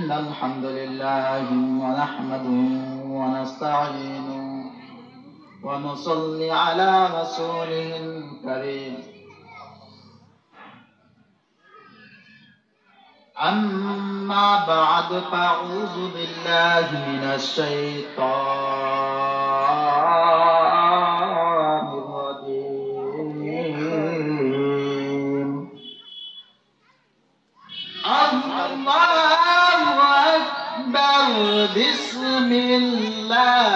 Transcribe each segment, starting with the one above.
إن الحمد لله ونحمده ونستعينه ونصلي على رسوله الكريم أما بعد فأعوذ بالله من الشيطان الرجيم الله أكبر بسم الله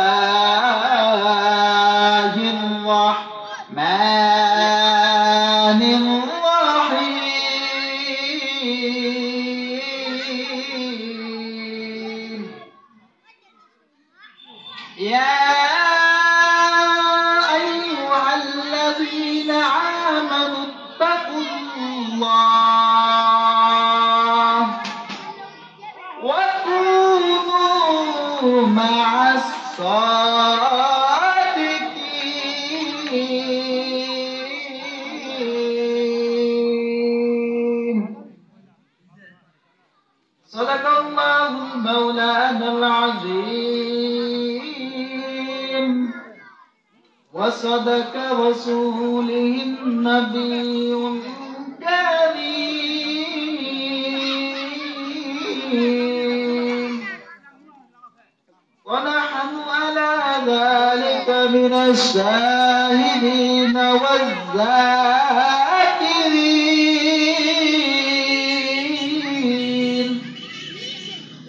الرحمن الرحيم يا أيها الذين آمنوا اتقوا الله وكونوا مع الصادقين صدق الله مولانا العظيم وصدق رسوله النبي الكريم ونحن على ذلك من الشاهدين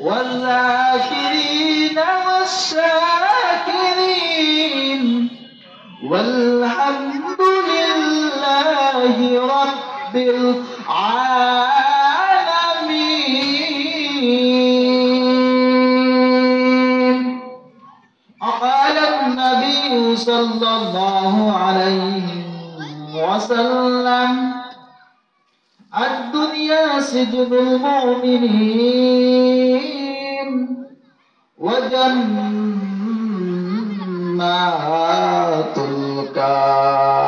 والذاكرين والشاكرين والحمد لله رب العالمين وقال النبي صلى الله عليه وسلم الدنيا سجن المؤمنين وجنات الكافر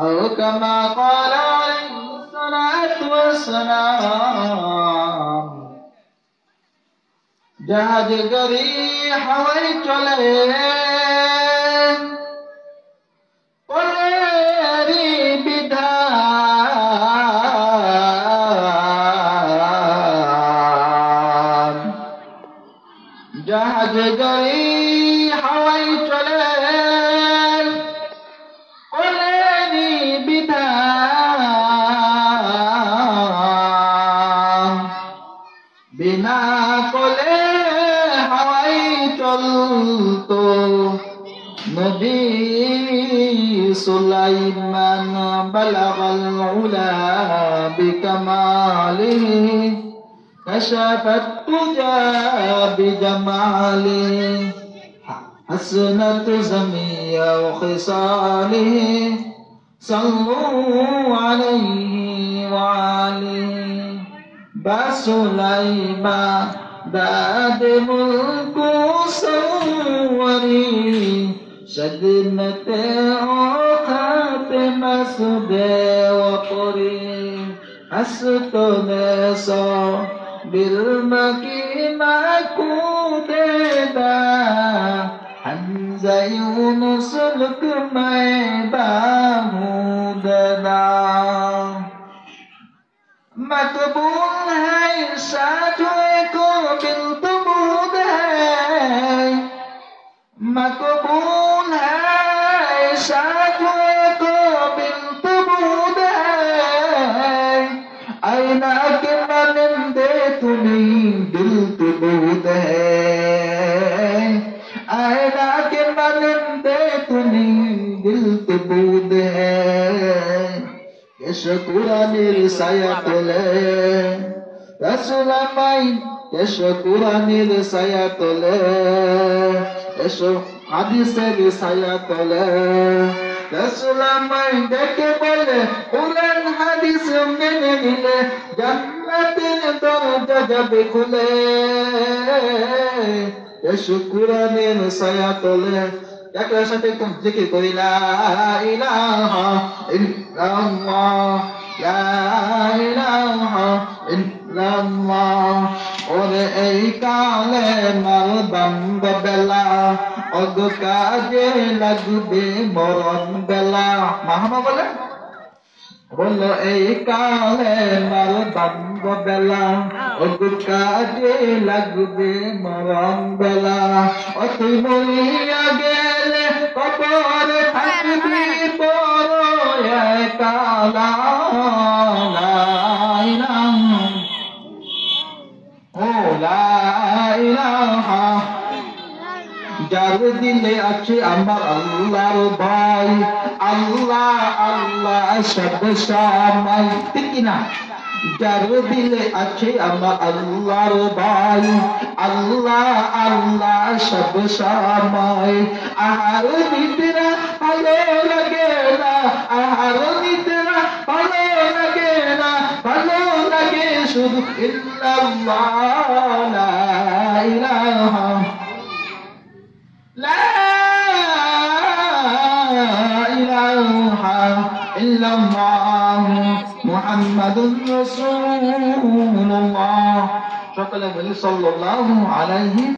أو كما قال عليه الصلاة والسلام جهاد قري حويت عليه قليري بدان جهاد قري حويت عليه قليري بدان بنا قليري نبي سليمان بلغ العلا بكماله كشف الدجى بجماله حسنت جميع خصاله صلوا عليه وعليه بسليمان بعد ملك صوري شدنت خاتم سد وقري أستنسى بالمكينة كوددا حمزة يونس لكمي بامودنا مقبول ہے ساتوے کو بالتبود ہے مقبول ہے ساتوے کو بالتبود ہے اینا کے منندے تمہیں بالتبود ہے اینا کے منندے تمہیں بالتبود ہے Kesyakuranir saya toleh Rasulamain Kesyakuranir saya toleh Hadisir saya toleh Rasulamain deke boleh Quran hadis mene mile Jannatin darja jabe khule Kesyakuranir saya toleh Ya ke saate tum zikir kori la ilaha illallah la ilaha illallah ইল্লাল্লাহ ওরে এই কালে মার বন্ধ বেলা অগ কাজে লাগবে মরণ বেলা মাহমা বলে বলো এই কালে মার বন্ধ বেলা অগ কাজে লাগবে মরণ বেলা অতি মরিয়া গেলে কবরে থাকবি বড় একালা লা ইলাহা ও লা ইলাহা যার দিলে আছে আমার আল্লাহর ভয় আল্লাহ আল্লাহ সব সময় ঠিক না যার দিলে আছে আমার আল্লাহর ভয় আল্লাহ আল্লাহ সব সময় আহার নিদ্রা ভালো লাগে না আহার নিদ্রা ভালো লাগে না ভালো লাগে শুধু ইল্লাল্লাহ লা ইলাহা لا إله إلا الله محمد رسول الله شكرا صلى الله عليه